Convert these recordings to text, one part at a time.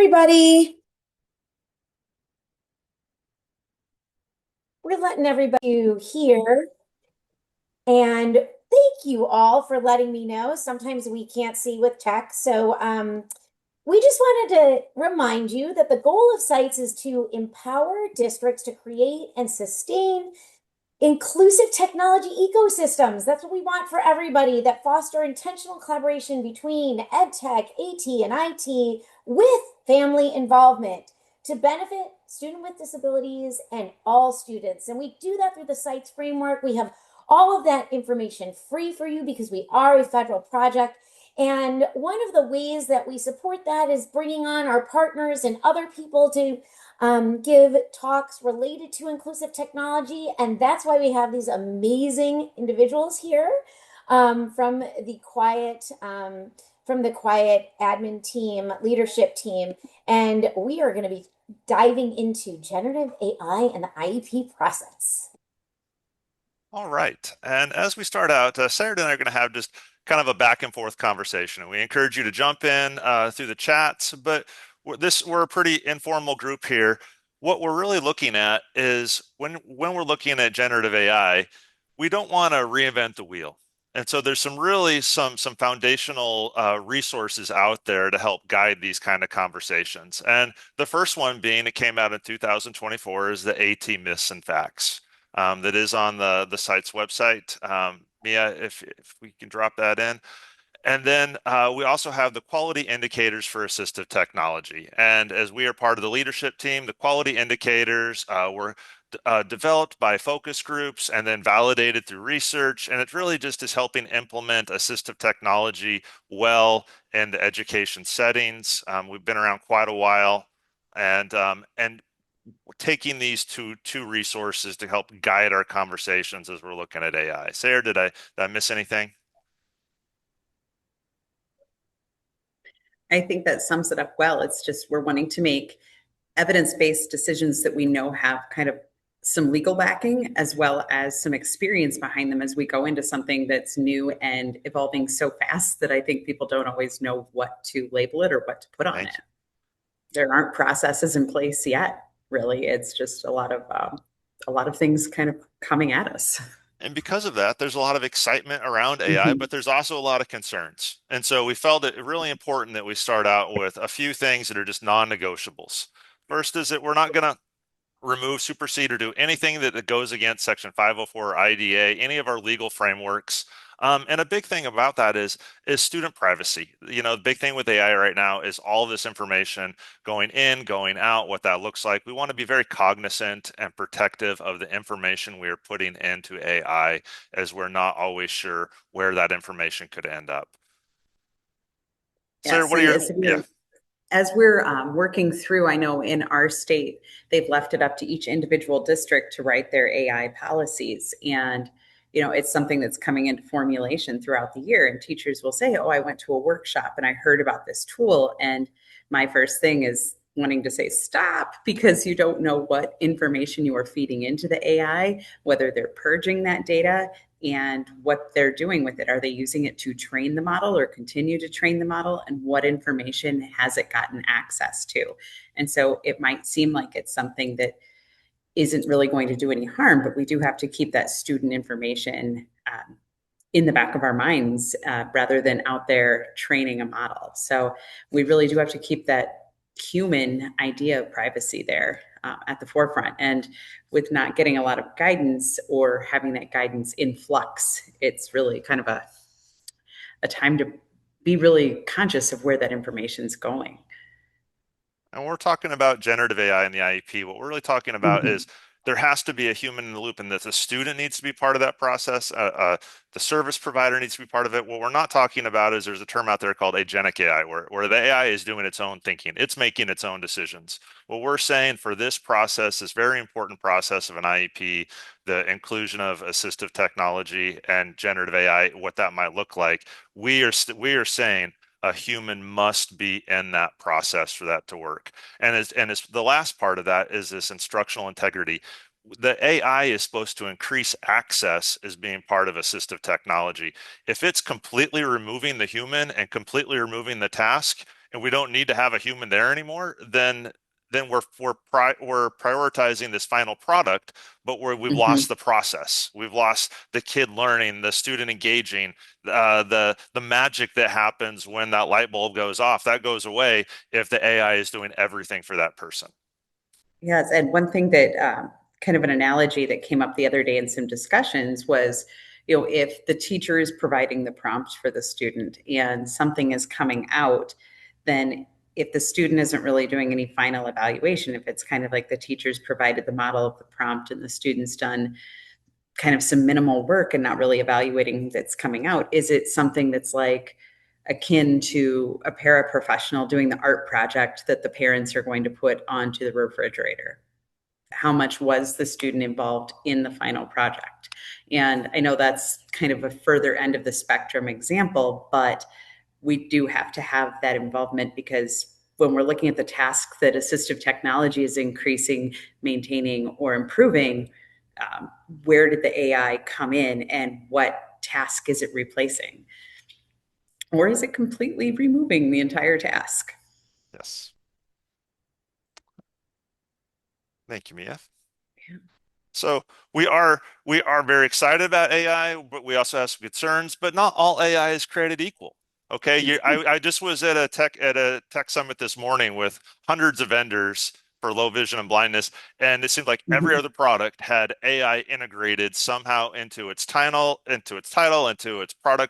Everybody. We're letting everybody here. And thank you all for letting me know. Sometimes we can't see with tech. So we just wanted to remind you that the goal of sites is to empower districts to create and sustain inclusive technology ecosystems. That's what we want for everybody that foster intentional collaboration between ed tech, AT, and IT with family involvement to benefit students with disabilities and all students. And we do that through the sites framework. We have all of that information free for you because we are a federal project. And one of the ways that we support that is bringing on our partners and other people to give talks related to inclusive technology. And that's why we have these amazing individuals here from the quiet admin team, leadership team. And we are going to be diving into generative AI and the IEP process. All right. And as we start out, Sarah and I are going to have just kind of a back and forth conversation. And we encourage you to jump in through the chats, but we're a pretty informal group here. What we're really looking at is when we're looking at generative AI, we don't want to reinvent the wheel. And so there's some foundational resources out there to help guide these kind of conversations. And the first one being, it came out in 2024, is the AT Myths and Facts that is on the site's website. Mia, if we can drop that in. And then we also have the quality indicators for assistive technology. And as we are part of the leadership team, the quality indicators were developed by focus groups and then validated through research. And it really just is helping implement assistive technology well in the education settings. We've been around quite a while. And taking these two resources to help guide our conversations as we're looking at AI. Sarah, did I miss anything? I think that sums it up well. It's just we're wanting to make evidence-based decisions that we know have kind of some legal backing as well as some experience behind them as we go into something that's new and evolving so fast that I think people don't always know what to label it or what to put on Thank it. you. There aren't processes in place yet, really. It's just a lot of things kind of coming at us. And because of that, there's a lot of excitement around AI, Mhm. but there's also a lot of concerns. And so we felt it really important that we start out with a few things that are just non-negotiables. First is that we're not going to remove, supersede, or do anything that goes against Section 504 IDA, any of our legal frameworks. And a big thing about that is student privacy. You know, the big thing with AI right now is all this information going in, going out, what that looks like. We want to be very cognizant and protective of the information we are putting into AI, as we're not always sure where that information could end up. Sarah, Yes, what are and your, as yeah, we're working through, I know in our state, they've left it up to each individual district to write their AI policies. And, it's something that's coming into formulation throughout the year. And teachers will say, oh, I went to a workshop and I heard about this tool. And my first thing is wanting to say, stop, because you don't know what information you are feeding into the AI, whether they're purging that data and what they're doing with it. Are they using it to train the model or continue to train the model? And what information has it gotten access to? And so it might seem like it's something that isn't really going to do any harm, but we do have to keep that student information in the back of our minds rather than out there training a model. So we really do have to keep that human idea of privacy there at the forefront. And with not getting a lot of guidance or having that guidance in flux, it's really kind of a time to be really conscious of where that information is going. and we're talking about generative AI in the IEP. What we're really talking about is Mhm. there has to be a human in the loop, and that the student needs to be part of that process. The service provider needs to be part of it. What we're not talking about is there's a term out there called agentic AI, where the AI is doing its own thinking. It's making its own decisions. What we're saying for this process, this very important process of an IEP, the inclusion of assistive technology and generative AI, what that might look like, we are saying a human must be in that process for that to work. And as the last part of that is this instructional integrity. The AI is supposed to increase access as being part of assistive technology. If it's completely removing the human and completely removing the task, and we don't need to have a human there anymore, then we're prioritizing this final product, but we've Mhm. lost the process. We've lost the kid learning, the student engaging, the magic that happens when that light bulb goes off. That goes away if the AI is doing everything for that person. Yes, and one thing that kind of an analogy that came up the other day in some discussions was, if the teacher is providing the prompt for the student and something is coming out, then if the student isn't really doing any final evaluation, if it's kind of like the teacher's provided the model of the prompt and the student's done kind of some minimal work and not really evaluating that's coming out, is it something that's like akin to a paraprofessional doing the art project that the parents are going to put onto the refrigerator? How much was the student involved in the final project? And I know that's kind of a further end of the spectrum example, but we do have to have that involvement, because when we're looking at the tasks that assistive technology is increasing, maintaining, or improving, um, where did the AI come in and what task is it replacing? Or is it completely removing the entire task? Yes. Thank you, Mia. So we are very excited about AI, but we also have some concerns. But not all AI is created equal. Okay, I just was at a tech summit this morning with hundreds of vendors for low vision and blindness, and it seemed like every Mhm. other product had AI integrated somehow into its product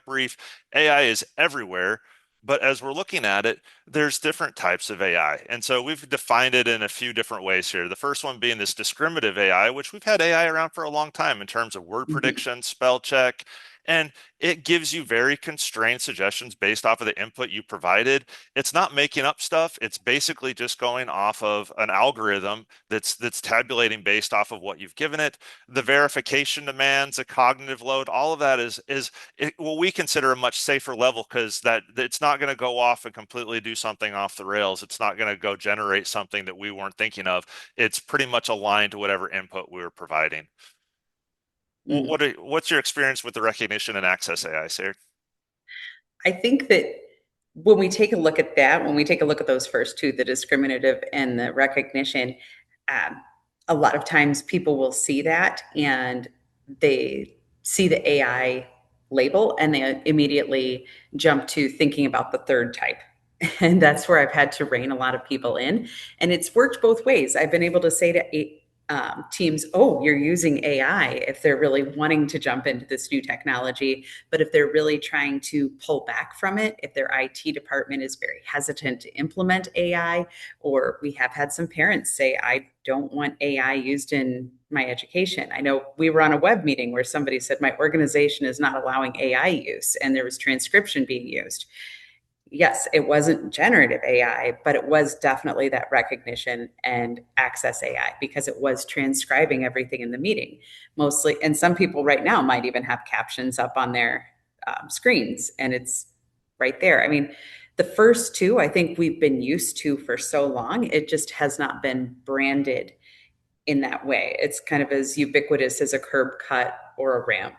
brief. AI is everywhere. But as we're looking at it, there's different types of AI. And so we've defined it in a few different ways here. The first one being this discriminative AI, which we've had AI around for a long time in terms of word Mhm. prediction, spell check, and it gives you very constrained suggestions based off of the input you provided. It's not making up stuff. It's basically just going off of an algorithm that's tabulating based off of what you've given it. The verification demands, the cognitive load, all of that is what we consider a much safer level, because that it's not going to go off and completely do something off the rails. It's not going to go generate something that we weren't thinking of. It's pretty much aligned to whatever input we were providing. Mm. What's your experience with the recognition and access AI, Sarah? I think that when we take a look at that, when we take a look at those first two, the discriminative and the recognition, um, a lot of times people will see that and they see the AI label and they immediately jump to thinking about the third type. And that's where I've had to rein a lot of people in. And it's worked both ways. I've been able to say to teams, oh, you're using AI if they're really wanting to jump into this new technology. But if they're really trying to pull back from it, if their IT department is very hesitant to implement AI, or we have had some parents say, I don't want AI used in my education. I know we were on a web meeting where somebody said, my organization is not allowing AI use, and there was transcription being used. Yes, it wasn't generative AI, but it was definitely that recognition and access AI, because it was transcribing everything in the meeting mostly. And some people right now might even have captions up on their screens, and it's right there. I mean, the first two, I think we've been used to for so long, it just has not been branded in that way. It's kind of as ubiquitous as a curb cut or a ramp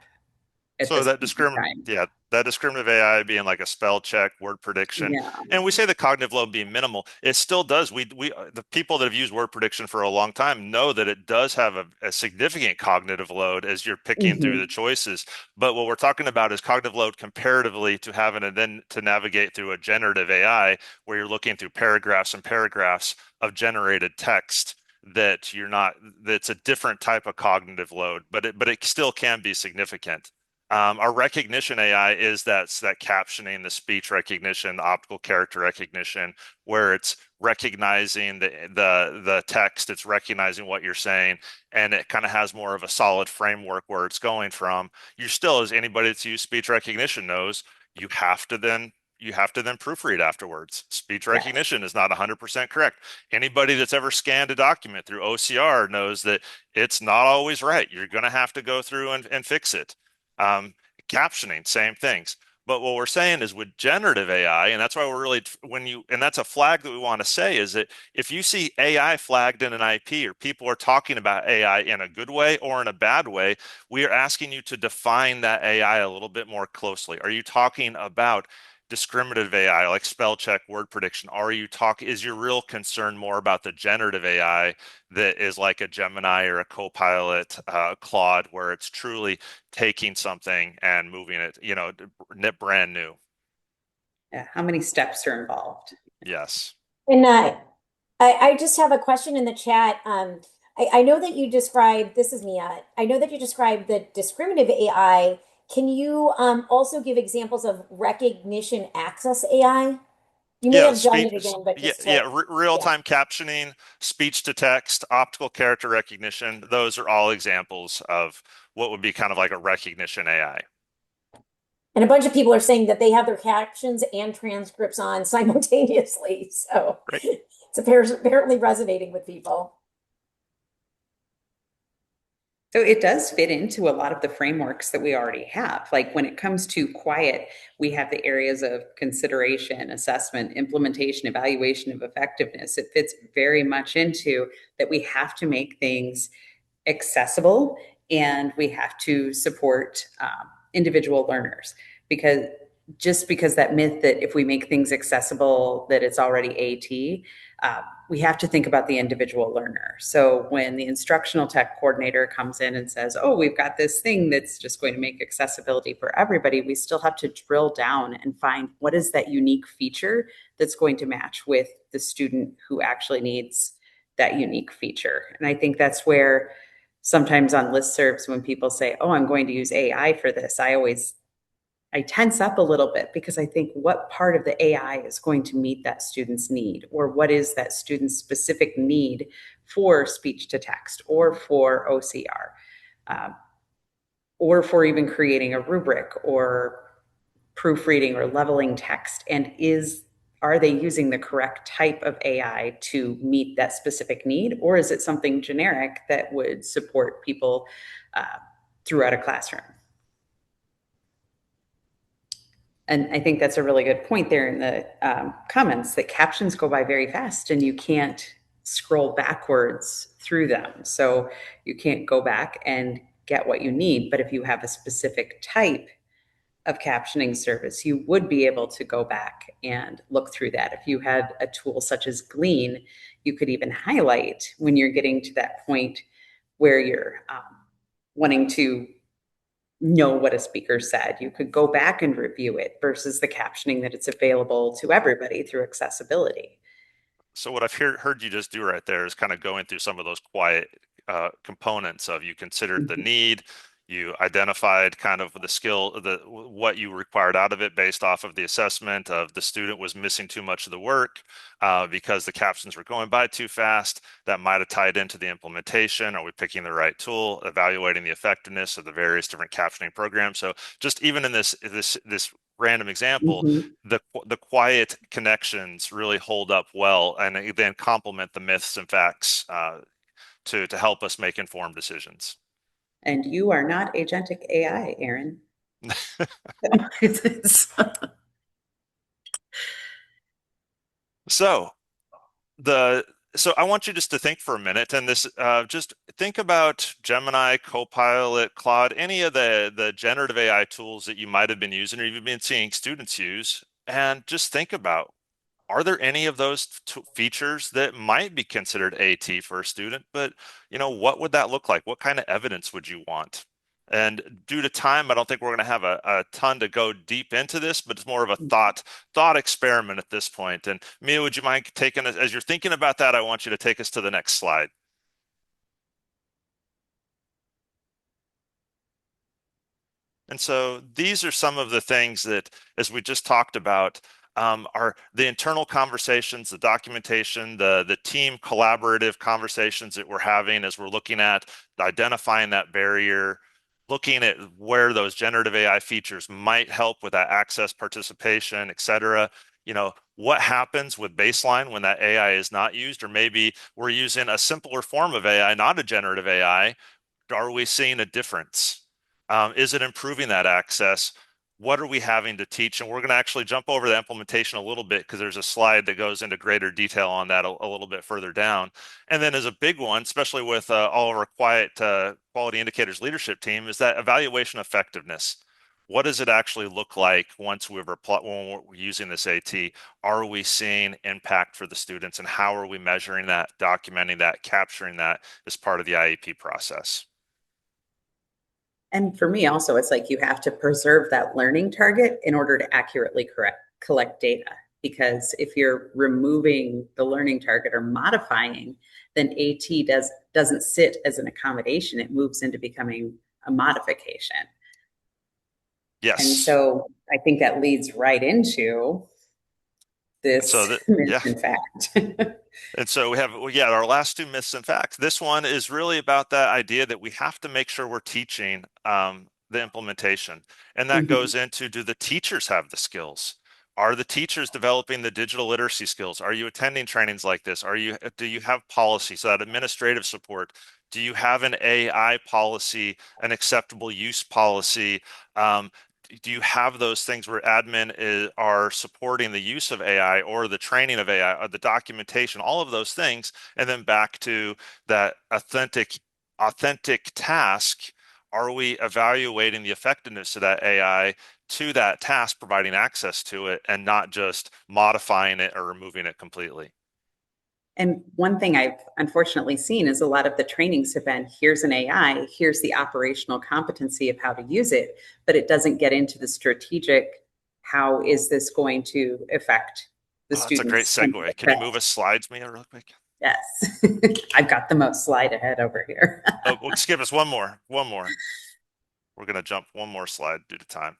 at So this point in time. that discriminative AI being like a spell check, word prediction, Yeah. and we say the cognitive load being minimal. It still does. The people that have used word prediction for a long time know that it does have a significant cognitive load as you're picking through the Mhm. choices. But what we're talking about is cognitive load comparatively to having to then to navigate through a generative AI where you're looking through paragraphs and paragraphs of generated text that you're not, that's a different type of cognitive load, but it still can be significant. Our recognition AI is that captioning, the speech recognition, the optical character recognition, where it's recognizing the text, it's recognizing what you're saying, and it kind of has more of a solid framework where it's going from. You still, as anybody that's used speech recognition knows, you have to then you have to then proofread afterwards. Speech Yes. recognition is not 100% correct. Anybody that's ever scanned a document through OCR knows that it's not always right. You're going to have to go through and fix it. Um, Captioning, same things. But what we're saying is with generative AI, and that's why we're really, and that's a flag that we want to say is that if you see AI flagged in an IP or people are talking about AI in a good way or in a bad way, we are asking you to define that AI a little bit more closely. Are you talking about discriminative AI, like spell check, word prediction? Is your real concern more about the generative AI that is like a Gemini or a Copilot, Claude, where it's truly taking something and moving it, brand new? Yeah, how many steps are involved? Yes. And I just have a question in the chat. I know that you described, this is Mia. I know that you described the discriminative AI. Can you also give examples of recognition access AI? You may Yeah, have done it again, but just to, yeah. real-time captioning, speech to text, optical character recognition. Those are all examples of what would be kind of like a recognition AI. And a bunch of people are saying that they have their captions and transcripts on simultaneously. So Great. it's apparently resonating with people. So it does fit into a lot of the frameworks that we already have. Like when it comes to quiet, we have the areas of consideration, assessment, implementation, evaluation of effectiveness. It fits very much into that we have to make things accessible and we have to support individual learners because because that myth that if we make things accessible that it's already AT, we have to think about the individual learner. So when the instructional tech coordinator comes in and says, oh, we've got this thing that's just going to make accessibility for everybody, we still have to drill down and find what is that unique feature that's going to match with the student who actually needs that unique feature. And I think that's where sometimes on listservs when people say, oh, I'm going to use AI for this, I tense up a little bit because I think what part of the AI is going to meet that student's need, or what is that student's specific need for speech to text or for OCR, or for even creating a rubric or proofreading or leveling text, and are they using the correct type of AI to meet that specific need, or is it something generic that would support people throughout a classroom? And I think that's a really good point there in the comments that captions go by very fast and you can't scroll backwards through them. So you can't go back and get what you need. But if you have a specific type of captioning service, you would be able to go back and look through that. If you had a tool such as Glean, you could even highlight when you're getting to that point where you're wanting to know what a speaker said. You could go back and review it versus the captioning that it's available to everybody through accessibility. So what I've heard you just do right there is kind of going through some of those quiet components of you considered the need, you identified kind of the skill, what you required out of it based off of the assessment of the student was missing too much of the work because the captions were going by too fast. That might have tied into the implementation. Are we picking the right tool? Evaluating the effectiveness of the various different captioning programs. So just even in this random example, Mhm. the quiet connections really hold up well and then complement the myths and facts to help us make informed decisions. And you are not agentic AI, Aaron. So so I want you just to think for a minute and just think about Gemini, Copilot, Claude, any of the generative AI tools that you might have been using or you've been seeing students use, and just think about, are there any of those features that might be considered AT for a student? But, what would that look like? What kind of evidence would you want? And due to time, I don't think we're going to have a ton to go deep into this, but it's more of a thought experiment at this point. And Mia, would you mind taking us, as you're thinking about that, I want you to take us to the next slide. And so these are some of the things that, as we just talked about, are the internal conversations, the documentation, the team collaborative conversations that we're having as we're looking at identifying that barrier, looking at where those generative AI features might help with that access, participation, et cetera. What happens with baseline when that AI is not used, or maybe we're using a simpler form of AI, not a generative AI. Are we seeing a difference? Is it improving that access? What are we having to teach? And we're going to actually jump over the implementation a little bit because there's a slide that goes into greater detail on that a little bit further down. And then as a big one, especially with all of our quality indicators leadership team, is that evaluation effectiveness. what does it actually look like once when we're using this AT? Are we seeing impact for the students, and how are we measuring that, documenting that, capturing that as part of the IEP process? And for me also, it's like you have to preserve that learning target in order to accurately collect data. Because if you're removing the learning target or modifying, then doesn't sit as an accommodation. It moves into becoming a modification. And Yes. so I think that leads right into And so this that, myth yeah. and fact. And so we got our last two myths and facts. This one is really about that idea that we have to make sure we're teaching the implementation. And that Mhm. goes into, do the teachers have the skills? Are the teachers developing the digital literacy skills? Are you attending trainings like this? Do you have policy, so that administrative support? Do you have an AI policy, an acceptable use policy? Um, do you have those things where are supporting the use of AI or the training of AI or the documentation, all of those things? And then back to that authentic task. Are we evaluating the effectiveness of that AI to that task, providing access to it, and not just modifying it or removing it completely? And one thing I've unfortunately seen is a lot of the trainings have been, here's an AI, here's the operational competency of how to use it, but it doesn't get into the strategic, how is this going to affect the Oh, that's a great students and segue. Can you affect? move us slides, Mia, real quick? Yes. I've got the most slide ahead over here. Oh, well, skip us one more. One more. We're going to jump one more slide due to time.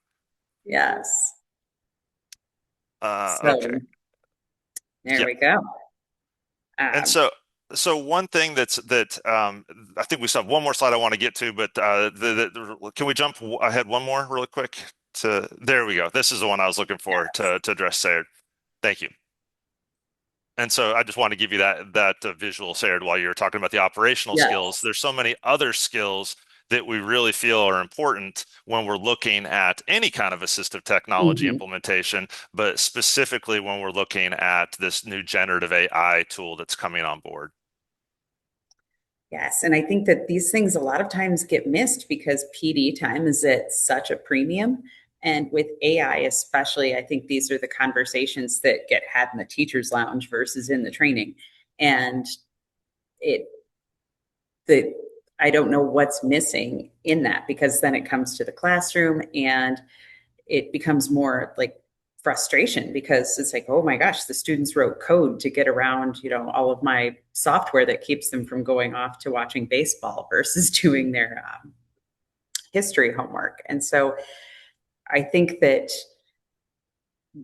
Yes. Okay. So there Yeah. we go. And Um, so one thing I think we still have one more slide I want to get to, but can we jump ahead one more really quick there we go. This is the one I was looking for to address Sayed. Thank you. And so I just want to give you that visual, Sayed, while you're talking about the operational skills. yes. There's so many other skills that we really feel are important when we're looking at any kind of assistive technology Mhm. implementation, but specifically when we're looking at this new generative AI tool that's coming on board. Yes, and I think that these things a lot of times get missed because PD time is at such a premium. And with AI, especially, I think these are the conversations that get had in the teacher's lounge versus in the training. And it, the, I don't know what's missing in that because then it comes to the classroom and it becomes more like frustration because it's like, oh my gosh, the students wrote code to get around, all of my software that keeps them from going off to watching baseball versus doing their history homework. And so I think that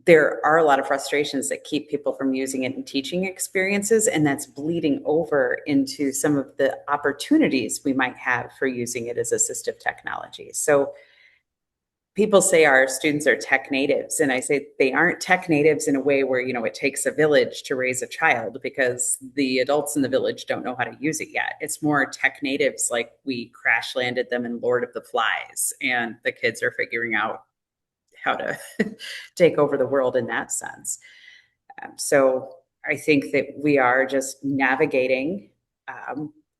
there are a lot of frustrations that keep people from using it in teaching experiences, and that's bleeding over into some of the opportunities we might have for using it as assistive technology. So people say our students are tech natives, and I say they aren't tech natives in a way where it takes a village to raise a child because the adults in the village don't know how to use it yet. It's more tech natives, like we crash landed them in Lord of the Flies and the kids are figuring out how to take over the world in that sense. So I think that we are just navigating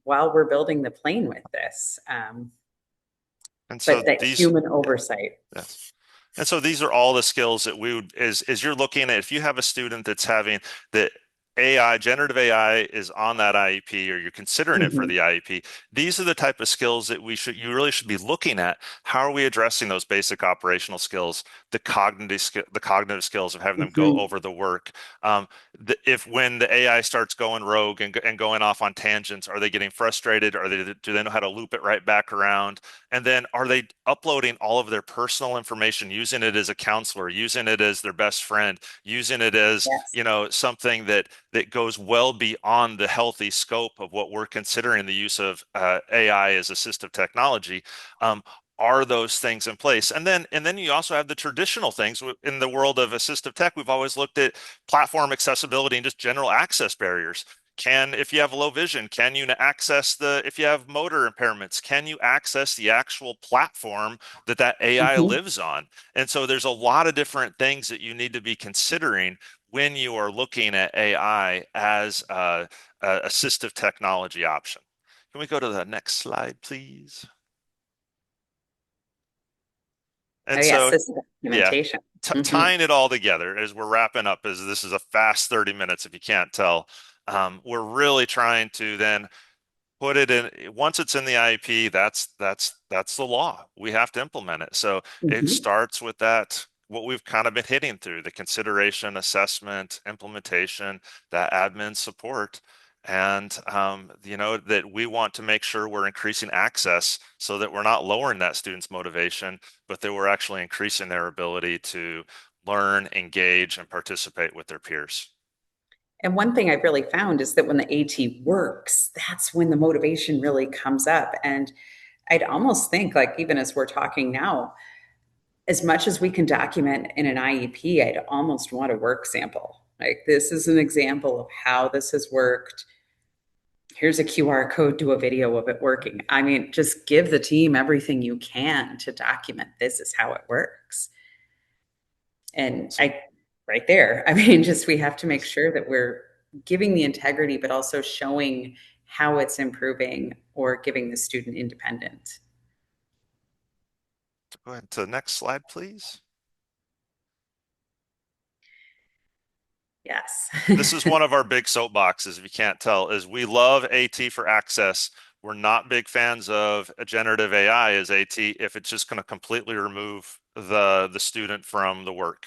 while we're building the plane with this, And so but that human oversight. yes. And so these are all the skills that we would, as you're looking at, if you have a student that's having the generative AI is on that IEP, or you're considering it for Mhm. the IEP, these are the type of skills that you really should be looking at. How are we addressing those basic operational skills, the cognitive skills of having them go Mhm. over the work? If when the AI starts going rogue and going off on tangents, are they getting frustrated? Do they know how to loop it right back around? And then are they uploading all of their personal information, using it as a counselor, using it as their best friend, using it as, Yes. something that goes well beyond the healthy scope of what we're considering the use of AI as assistive technology? Are those things in place? And then you also have the traditional things in the world of assistive tech. We've always looked at platform accessibility and just general access barriers. If you have low vision, if you have motor impairments, can you access the actual platform that AI Mhm. lives on? And so there's a lot of different things that you need to be considering when you are looking at AI as a assistive technology option. Can we go to the next slide, please? Oh, And yes, so, this is yeah, documentation. tying it all together as we're wrapping up, as this is a fast 30 minutes, if you can't tell, we're really trying to then put it in. Once it's in the IEP, that's the law. We have to implement it. So it Hmm. starts with that, what we've kind of been hitting through, the consideration, assessment, implementation, that admin support. And that we want to make sure we're increasing access so that we're not lowering that student's motivation, but that we're actually increasing their ability to learn, engage, and participate with their peers. And one thing I've really found is that when the AT works, that's when the motivation really comes up. And I'd almost think, like, even as we're talking now, as much as we can document in an IEP, I'd almost want a work sample. Like, this is an example of how this has worked. Here's a QR code to a video of it working. I mean, just give the team everything you can to document this is how it works. And So I, right there, I mean, just we have to make sure that we're giving the integrity, but also showing how it's improving or giving the student independence. go ahead to the next slide, please. Yes. This is one of our big soapboxes, if you can't tell, is we love AT for access. We're not big fans of a generative AI as AT if it's just going to completely remove the student from the work.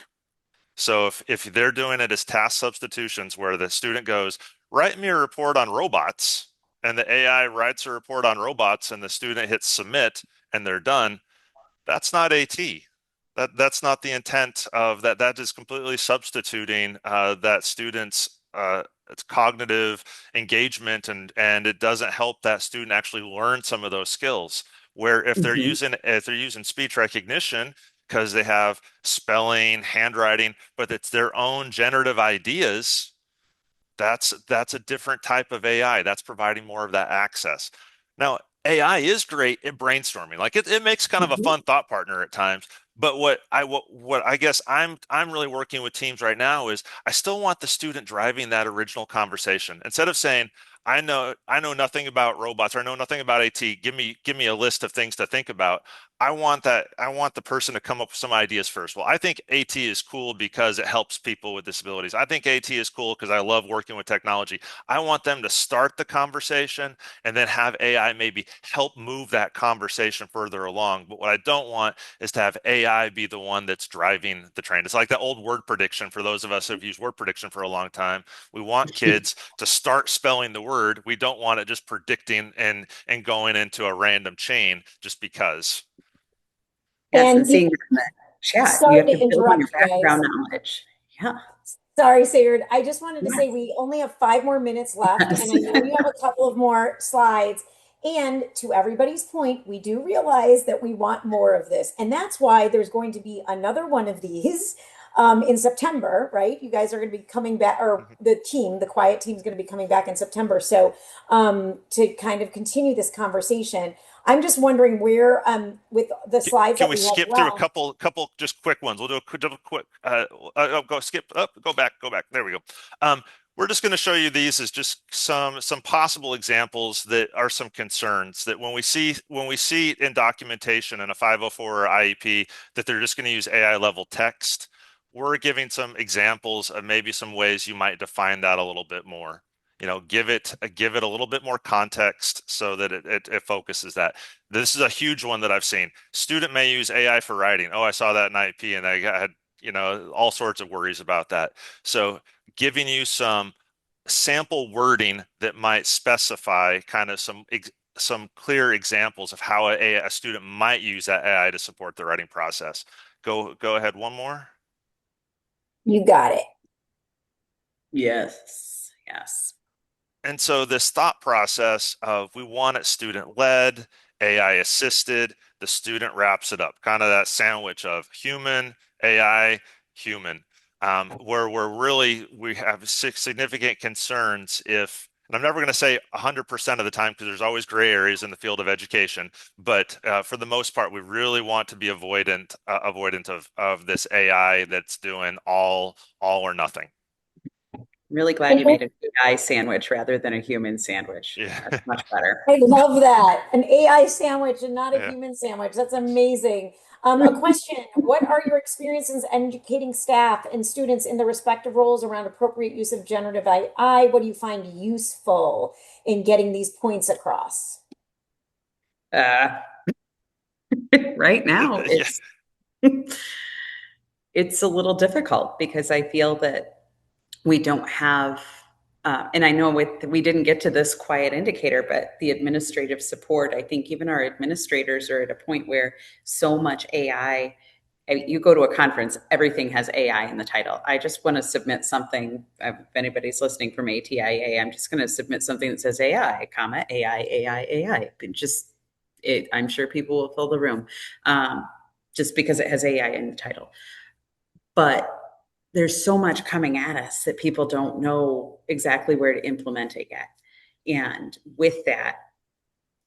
So if they're doing it as task substitutions where the student goes, write me a report on robots, and the AI writes a report on robots and the student hits submit and they're done, that's not AT. That's not the intent of that. That is completely substituting that student's it's cognitive engagement, and it doesn't help that student actually learn some of those skills. Where Mhm. if they're using speech recognition because they have spelling, handwriting, but it's their own generative ideas, that's a different type of AI. That's providing more of that access. Now, AI is great at brainstorming. Like it makes kind of a Mhm. fun thought partner at times. But what I guess I'm really working with teams right now is I still want the student driving that original conversation. Instead of saying, I know nothing about robots or I know nothing about AT. Give me a list of things to think about. I want the person to come up with some ideas first. Well, I think AT is cool because it helps people with disabilities. I think AT is cool because I love working with technology. I want them to start the conversation and then have AI maybe help move that conversation further along. But what I don't want is to have AI be the one that's driving the train. It's like that old word prediction for those of us who have used word prediction for a long time. We want kids to start spelling the word. We don't want it just predicting and going into a random chain just because. Yes, and And seeing that in the chat, you sorry have to to build on your interrupt you background guys. knowledge. Yeah. Sorry, Sayard. I just wanted to say Yes. we only have 5 more minutes left, and Yes. I know you have a couple of more slides. And to everybody's point, we do realize that we want more of this. And that's why there's going to be another one of these in September, right? You guys are going to be coming back, or Mhm. the team, the quiet team is going to be coming back in September. So to kind of continue this conversation, I'm just wondering where, with the slides Can that we we have skip through a left. couple just quick ones? We'll do a quick. Go skip up. Go back. Go back. There we go. We're just going to show you these as just some possible examples that are some concerns that when we see in documentation in a 504 or IEP that they're just going to use AI level text. We're giving some examples of maybe some ways you might define that a little bit more. Give it a little bit more context so that it focuses that. This is a huge one that I've seen. Student may use AI for writing. Oh, I saw that in IEP and I had, all sorts of worries about that. So giving you some sample wording that might specify kind of some clear examples of how a student might use that AI to support the writing process. Go ahead, one more. You got it. Yes. Yes. And so this thought process of we want it student led, AI assisted, the student wraps it up, kind of that sandwich of human, AI, human, where we have significant concerns and I'm never going to say 100% of the time because there's always gray areas in the field of education, but for the most part, we really want to be avoidant of this AI that's doing all or nothing. Really glad you made an AI sandwich rather than a human sandwich. Yeah. That's much better. I love that. An AI sandwich and not a Yeah. human sandwich. That's amazing. A question, what are your experiences educating staff and students in the respective roles around appropriate use of generative AI? What do you find useful in getting these points across? Uh, right now, Yeah. it's a little difficult because I feel that we don't have, and I know we didn't get to this quiet indicator, but the administrative support, I think even our administrators are at a point where so much AI, you go to a conference, everything has AI in the title. I just want to submit something. If anybody's listening from ATIA, I'm just going to submit something that says AI, comma, AI, AI, AI. Just, I'm sure people will fill the room just because it has AI in the title. But there's so much coming at us that people don't know exactly where to implement it yet. And with that,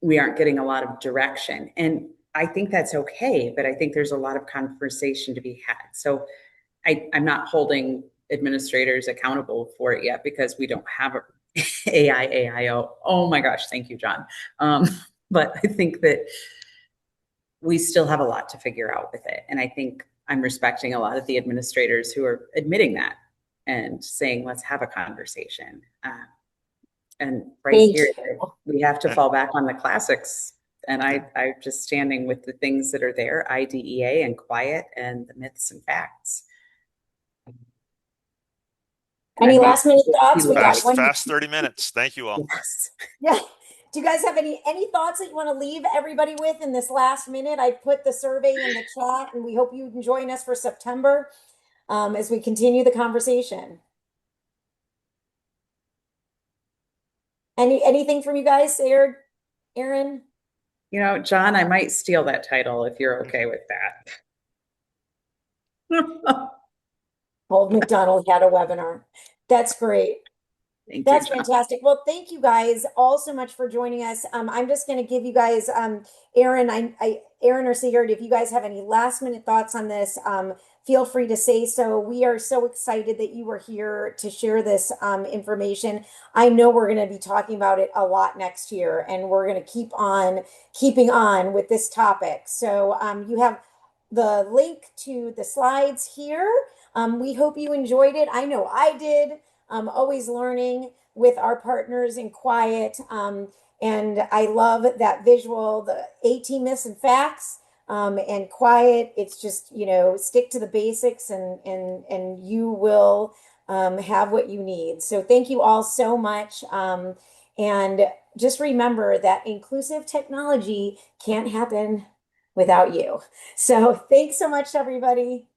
we aren't getting a lot of direction. And I think that's okay, but I think there's a lot of conversation to be had. So I'm not holding administrators accountable for it yet because we don't have a AI, AIO. Oh my gosh, thank you, John. But I think that we still have a lot to figure out with it. And I think I'm respecting a lot of the administrators who are admitting that and saying, let's have a conversation. And right Thank here, you. we have to And fall back on the classics. And I'm just standing with the things that are there, IDEA and quiet and the myths and facts. Any I'm going last minute to thoughts? We got fast, one. fast 30 minutes. Thank you all. yes. Yeah. Do you guys have any thoughts that you want to leave everybody with in this last minute? I put the survey in the chat, and we hope you can join us for September as we continue the conversation. Anything from you guys, Sarah, Aaron? You know, John, I might steal that title if you're okay with that. Old McDonald had a webinar. That's great. Thank you, That's John. fantastic. Well, thank you guys all so much for joining us. I'm just going to give you guys, Aaron, Aaron or Sigurd, if you guys have any last minute thoughts on this, feel free to say so. We are so excited that you were here to share this information. I know we're going to be talking about it a lot next year, and we're going to keep on keeping on with this topic. So you have the link to the slides here. We hope you enjoyed it. I know I did. Always learning with our partners in Quiet. And I love that visual, the 18 myths and facts, and Quiet. It's just, stick to the basics and you will have what you need. So thank you all so much. And just remember that inclusive technology can't happen without you. So thanks so much, everybody.